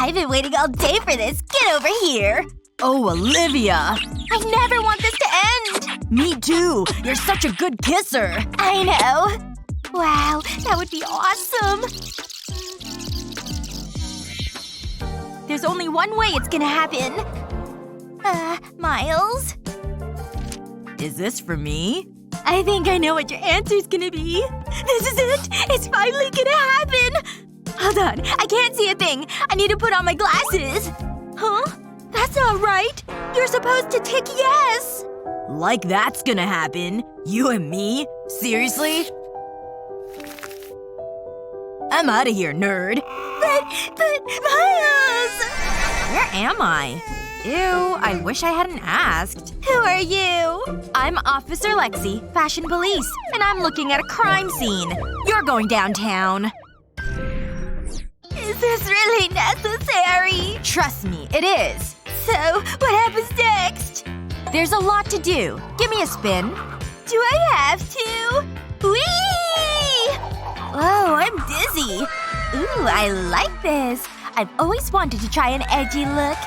I've been waiting all day for this. Get over here. Oh, Olivia. I never want this to end. Me too. You're such a good kisser. I know. Wow, that would be awesome. There's only one way it's gonna happen. Miles? Is this for me? I think I know what your answer's gonna be. This is it! It's finally gonna happen! Hold on. I can't see a thing. I need to put on my glasses. Huh? That's not right. You're supposed to tick yes. Like that's gonna happen. You and me? Seriously? I'm outta here, nerd. But, Miles! Where am I? Ew, I wish I hadn't asked. Who are you? I'm Officer Lexi, Fashion Police, and I'm looking at a crime scene. You're going downtown. Is this really necessary? Trust me, it is. So, what happens next? There's a lot to do. Give me a spin. Do I have to? Whee! Oh, I'm dizzy. Ooh, I like this. I've always wanted to try an edgy look.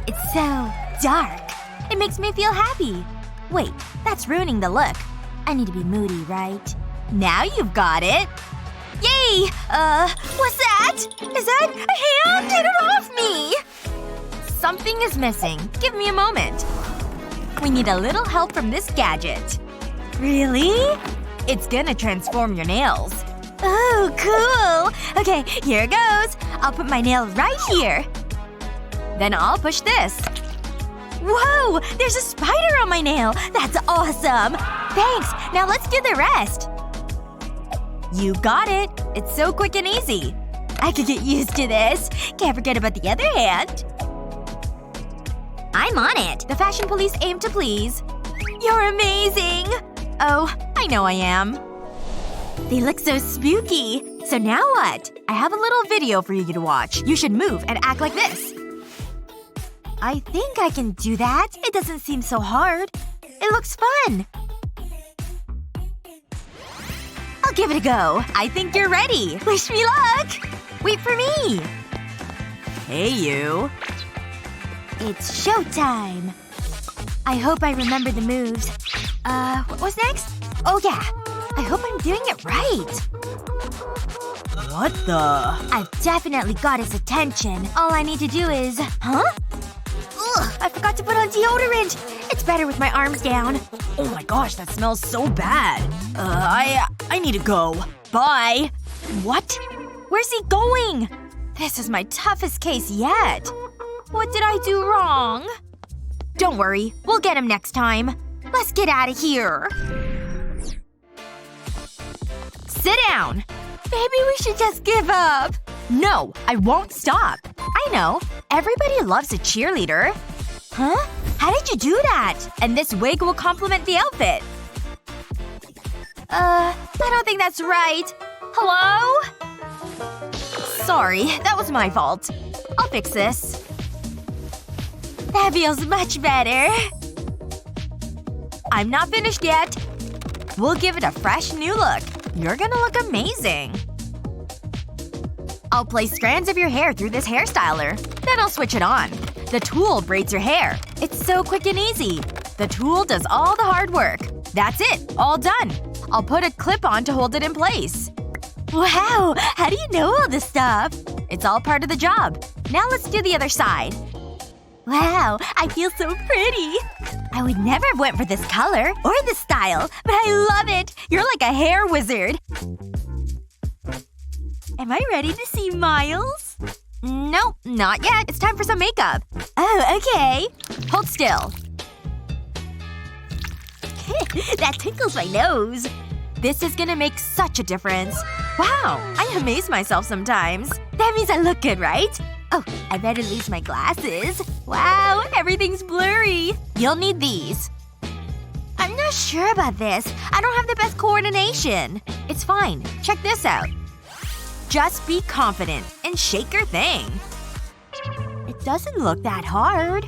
It's so dark. It makes me feel happy. Wait, that's ruining the look. I need to be moody, right? Now you've got it. Yay! What's that? Is that a hand? Get it off me! Something is missing. Give me a moment. We need a little help from this gadget. Really? It's gonna transform your nails. Oh, cool! Okay, here it goes. I'll put my nail right here. Then I'll push this. Whoa! There's a spider on my nail! That's awesome! Thanks! Now let's do the rest. You got it. It's so quick and easy. I could get used to this. Can't forget about the other hand. I'm on it. The Fashion Police aim to please. You're amazing! Oh, I know I am. They look so spooky. So now what? I have a little video for you to watch. You should move and act like this. I think I can do that. It doesn't seem so hard. It looks fun. I'll give it a go. I think you're ready. Wish me luck! Wait for me! Hey, you. It's showtime. I hope I remember the moves. What's next? Oh yeah. I hope I'm doing it right. What the… I've definitely got his attention. All I need to do is… Huh? Ugh, I forgot to put on deodorant. It's better with my arms down. Oh my gosh, that smells so bad. I need to go. Bye. What? Where's he going? This is my toughest case yet. What did I do wrong? Don't worry. We'll get him next time. Let's get out of here. Sit down. Maybe we should just give up. No, I won't stop. I know. Everybody loves a cheerleader. Huh? How did you do that? And this wig will complement the outfit. I don't think that's right. Hello? Sorry, that was my fault. I'll fix this. That feels much better. I'm not finished yet. We'll give it a fresh new look. You're gonna look amazing. I'll place strands of your hair through this hairstyler. Then I'll switch it on. The tool braids your hair. It's so quick and easy. The tool does all the hard work. That's it. All done. I'll put a clip on to hold it in place. Wow! How do you know all this stuff? It's all part of the job. Now let's do the other side. Wow, I feel so pretty. I would never have went for this color or this style, but I love it. You're like a hair wizard. Am I ready to see Miles? Nope, not yet. It's time for some makeup. Oh, okay. Hold still. That tickles my nose. This is gonna make such a difference. Wow, I amaze myself sometimes. That means I look good, right? Oh, I better lose my glasses. Wow, everything's blurry. You'll need these. I'm not sure about this. I don't have the best coordination. It's fine. Check this out. Just be confident and shake your thing. It doesn't look that hard.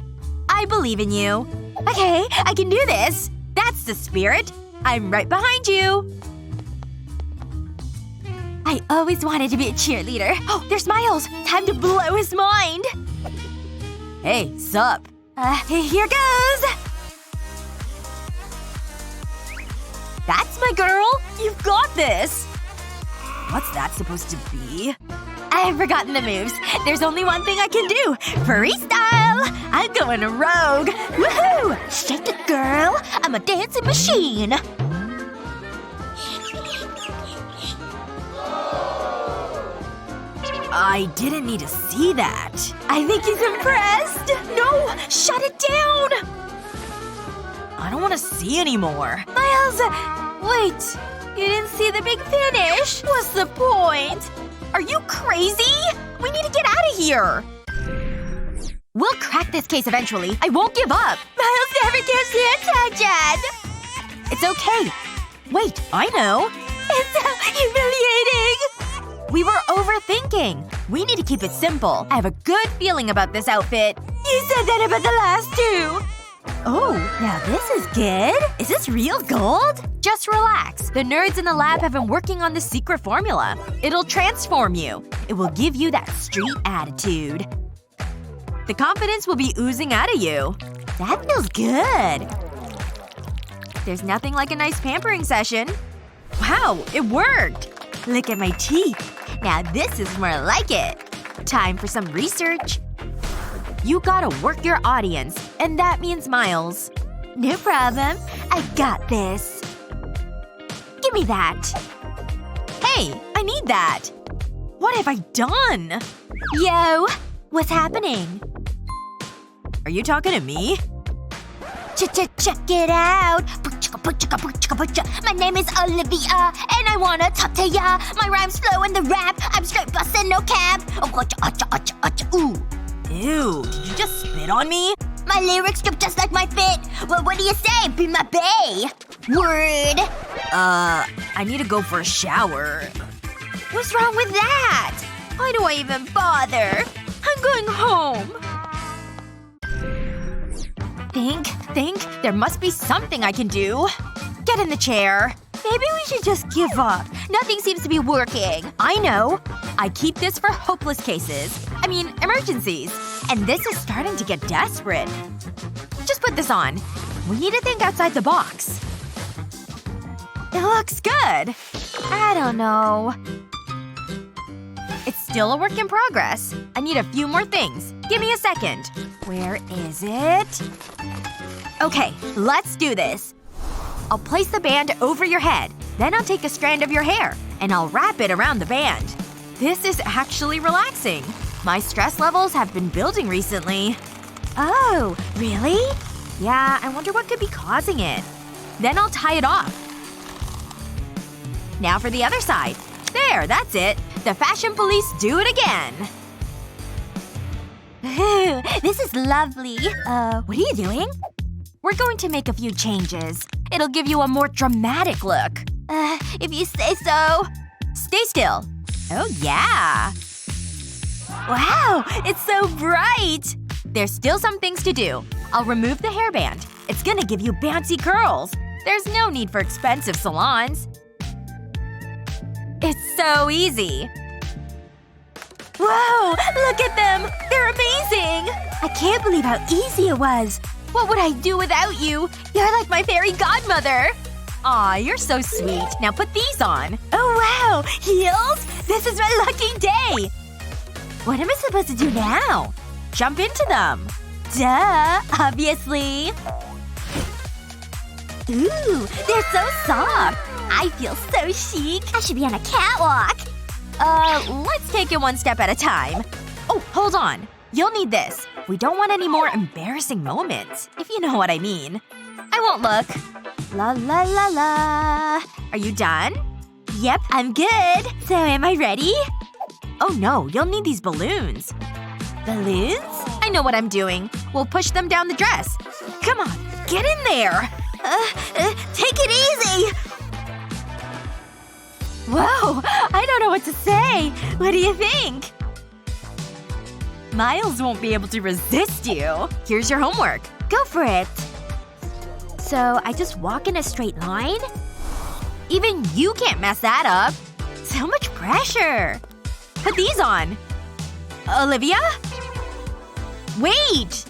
I believe in you. Okay, I can do this. That's the spirit. I'm right behind you. I always wanted to be a cheerleader. Oh, there's Miles! Time to blow his mind! Hey, sup? Here goes! That's my girl! You've got this! What's that supposed to be? I've forgotten the moves. There's only one thing I can do. Freestyle! I'm going rogue! Woohoo! Shake it, girl! I'm a dancing machine! I didn't need to see that. I think he's impressed! No! Shut it down! I don't want to see anymore. Miles! Wait. You didn't see the big finish? What's the point? Are you crazy? We need to get out of here! We'll crack this case eventually. I won't give up. Miles never gives the attention! It's okay. Wait, I know. It's so humiliating! We were overthinking. We need to keep it simple. I have a good feeling about this outfit. You said that about the last two! Oh, now this is good. Is this real gold? Just relax. The nerds in the lab have been working on the secret formula. It'll transform you. It will give you that street attitude. The confidence will be oozing out of you. That feels good. There's nothing like a nice pampering session. Wow, it worked! Look at my teeth. Now this is more like it. Time for some research. You gotta work your audience. And that means Miles. No problem. I got this. Give me that. Hey, I need that. What have I done? Yo! What's happening? Are you talking to me? Check it out! My name is Olivia, and I wanna talk to ya. My rhymes flow in the rap. I'm straight bustin', no cap. Ooh. Ew, did you just spit on me? My lyrics drip just like my fit. Well, what do you say? Be my bae. Word. I need to go for a shower. What's wrong with that? Why do I even bother? I'm going home. Think. There must be something I can do. Get in the chair. Maybe we should just give up. Nothing seems to be working. I know. I keep this for hopeless cases. I mean, emergencies. And this is starting to get desperate. Just put this on. We need to think outside the box. It looks good. I don't know. It's still a work in progress. I need a few more things. Give me a second. Where is it? Okay, let's do this. I'll place the band over your head. Then I'll take a strand of your hair. And I'll wrap it around the band. This is actually relaxing. My stress levels have been building recently. Oh, really? Yeah, I wonder what could be causing it. Then I'll tie it off. Now for the other side. There, that's it. The fashion police do it again. This is lovely. What are you doing? We're going to make a few changes. It'll give you a more dramatic look. If you say so. Stay still. Oh yeah. Wow, it's so bright! There's still some things to do. I'll remove the hairband. It's gonna give you bouncy curls. There's no need for expensive salons. It's so easy. Whoa! Look at them! They're amazing! I can't believe how easy it was. What would I do without you? You're like my fairy godmother! Aw, you're so sweet. Now put these on. Oh wow! Heels? This is my lucky day! What am I supposed to do now? Jump into them. Duh! Obviously. Ooh, they're so soft. I feel so chic. I should be on a catwalk. Let's take it one step at a time. Oh, hold on. You'll need this. We don't want any more embarrassing moments, if you know what I mean. I won't look. La la la la. Are you done? Yep, I'm good. So am I ready? Oh no, you'll need these balloons. Balloons? I know what I'm doing. We'll push them down the dress. Come on, get in there! Take it easy! Whoa! I don't know what to say. What do you think? Miles won't be able to resist you. Here's your homework. Go for it. So, I just walk in a straight line? Even you can't mess that up. So much pressure. Put these on. Olivia? Wait!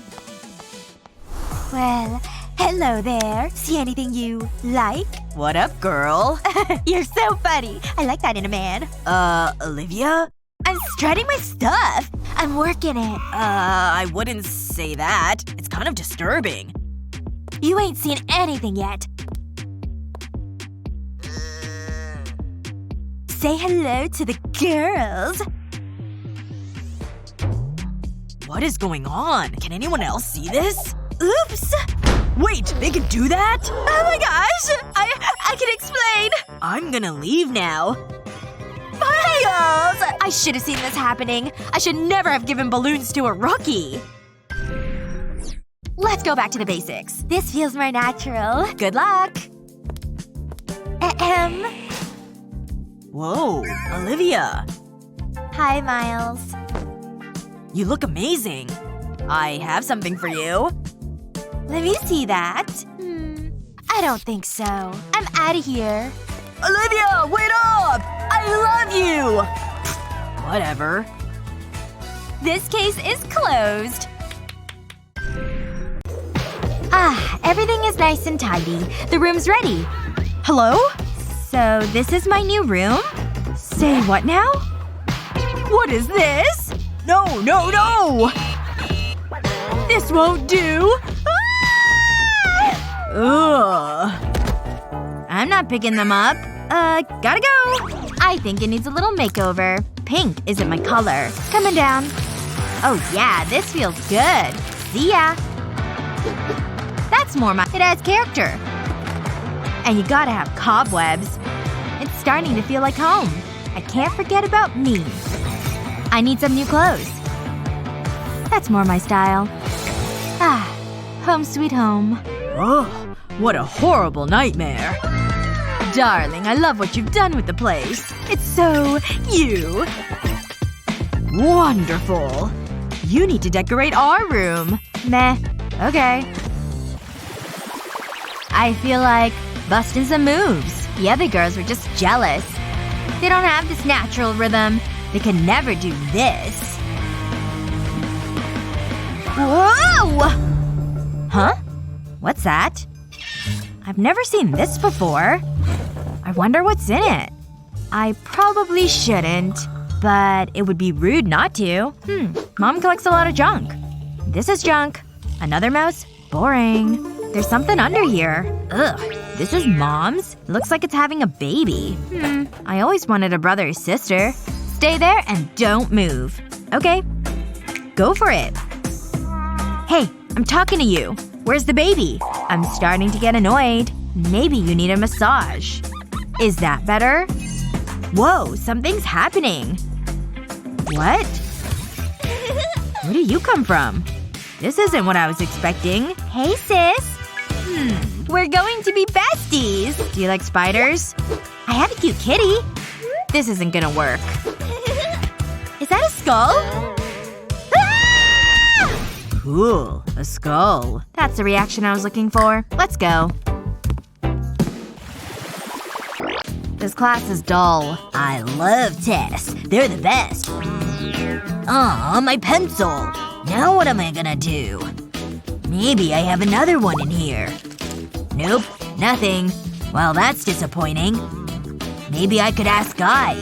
Well, hello there. See anything you like? What up, girl? You're so funny. I like that in a man. Olivia? I'm strutting my stuff. I'm working it. I wouldn't say that. It's kind of disturbing. You ain't seen anything yet. Say hello to the girls. What is going on? Can anyone else see this? Oops. Wait, they can do that? Oh my gosh! I can explain! I'm gonna leave now. Miles! I should have seen this happening. I should never have given balloons to a rookie. Let's go back to the basics. This feels more natural. Good luck. Ahem. Whoa, Olivia. Hi, Miles. You look amazing. I have something for you. Let me see that. I don't think so. I'm out of here. Olivia, wait up! I love you! Whatever. This case is closed. Ah, everything is nice and tidy. The room's ready. Hello? So, this is my new room? Say what now? What is this? No, no, no! This won't do! Ah! Ugh. I'm not picking them up. Gotta go. I think it needs a little makeover. Pink isn't my color. Coming down. Oh yeah, this feels good. See ya. That's more it adds character. And you gotta have cobwebs. It's starting to feel like home. I can't forget about me. I need some new clothes. That's more my style. Ah. Home sweet home. Ugh. What a horrible nightmare. Darling, I love what you've done with the place. It's so… you. Wonderful. You need to decorate our room. Meh. Okay. I feel like busting some moves. The other girls were just jealous. They don't have this natural rhythm. They can never do this. Whoa! Huh? What's that? I've never seen this before. I wonder what's in it. I probably shouldn't. But it would be rude not to. Mom collects a lot of junk. This is junk. Another mouse? Boring. There's something under here. Ugh. This is Mom's? Looks like it's having a baby. I always wanted a brother or sister. Stay there and don't move. Okay. Go for it. Hey, I'm talking to you. Where's the baby? I'm starting to get annoyed. Maybe you need a massage. Is that better? Whoa, something's happening. What? Where do you come from? This isn't what I was expecting. Hey, sis. We're going to be besties. Do you like spiders? I have a cute kitty. This isn't gonna work. Is that a skull? Ah! Cool. A skull. That's the reaction I was looking for. Let's go. This class is dull. I love tests. They're the best. Aw, my pencil. Now what am I gonna do? Maybe I have another one in here. Nope. Nothing. Well, that's disappointing. Maybe I could ask Guy.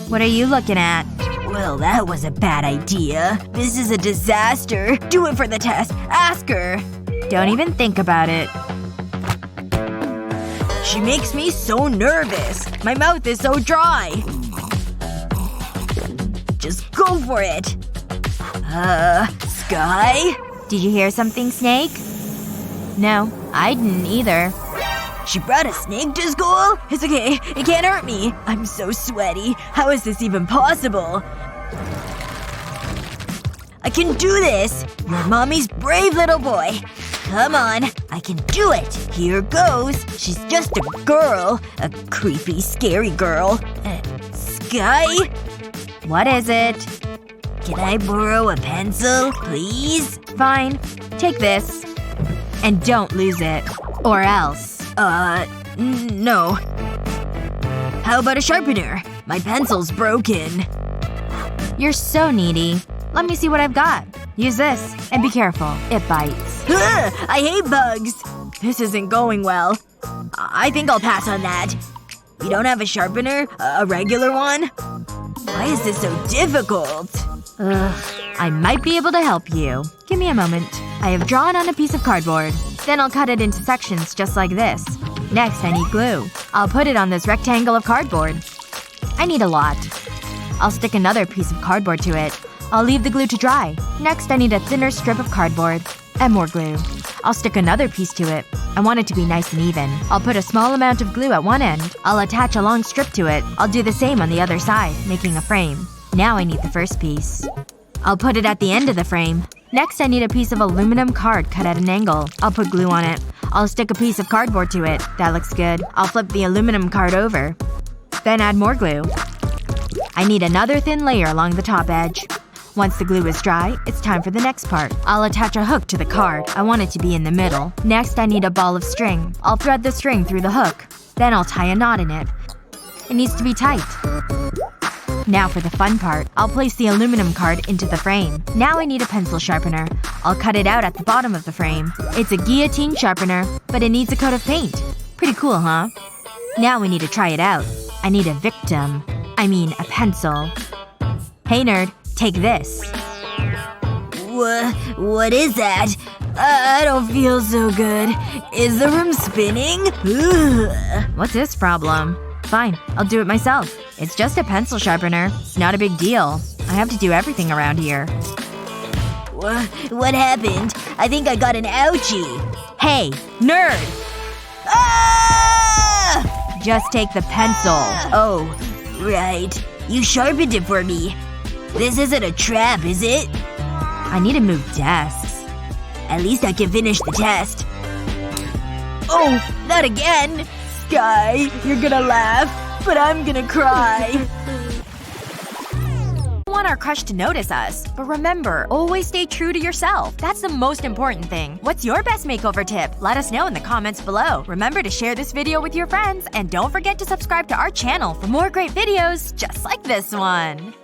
What are you looking at? Well, that was a bad idea. This is a disaster. Do it for the test. Ask her. Don't even think about it. She makes me so nervous. My mouth is so dry. Just go for it. Sky? Did you hear something, Snake? No, I didn't either. She brought a snake to school? It's okay. It can't hurt me. I'm so sweaty. How is this even possible? I can do this! You're Mommy's brave little boy. Come on. I can do it. Here goes. She's just a girl. A creepy, scary girl. Sky? What is it? Can I borrow a pencil, please? Fine. Take this. And don't lose it. Or else. No. How about a sharpener? My pencil's broken. You're so needy. Let me see what I've got. Use this. And be careful. It bites. Ugh, I hate bugs. This isn't going well. I think I'll pass on that. You don't have a sharpener? A regular one? Why is this so difficult? Ugh. I might be able to help you. Give me a moment. I have drawn on a piece of cardboard. Then I'll cut it into sections just like this. Next, I need glue. I'll put it on this rectangle of cardboard. I need a lot. I'll stick another piece of cardboard to it. I'll leave the glue to dry. Next, I need a thinner strip of cardboard. And more glue. I'll stick another piece to it. I want it to be nice and even. I'll put a small amount of glue at one end. I'll attach a long strip to it. I'll do the same on the other side, making a frame. Now I need the first piece. I'll put it at the end of the frame. Next, I need a piece of aluminum card cut at an angle. I'll put glue on it. I'll stick a piece of cardboard to it. That looks good. I'll flip the aluminum card over. Then add more glue. I need another thin layer along the top edge. Once the glue is dry, it's time for the next part. I'll attach a hook to the card. I want it to be in the middle. Next, I need a ball of string. I'll thread the string through the hook. Then I'll tie a knot in it. It needs to be tight. Now for the fun part. I'll place the aluminum card into the frame. Now I need a pencil sharpener. I'll cut it out at the bottom of the frame. It's a guillotine sharpener, but it needs a coat of paint. Pretty cool, huh? Now we need to try it out. I need a victim. I mean, a pencil. Hey nerd. Take this. What is that? I don't feel so good. Is the room spinning? Ugh. What's this problem? Fine. I'll do it myself. It's just a pencil sharpener. It's not a big deal. I have to do everything around here. What happened? I think I got an ouchie. Hey! Nerd! Ah! Just take the pencil. Oh. Right. You sharpened it for me. This isn't a trap, is it? I need to move desks. At least I can finish the test. Oh, not again! Sky, you're gonna laugh, but I'm gonna cry. We want our crush to notice us. But remember, always stay true to yourself. That's the most important thing. What's your best makeover tip? Let us know in the comments below. Remember to share this video with your friends. And don't forget to subscribe to our channel for more great videos just like this one.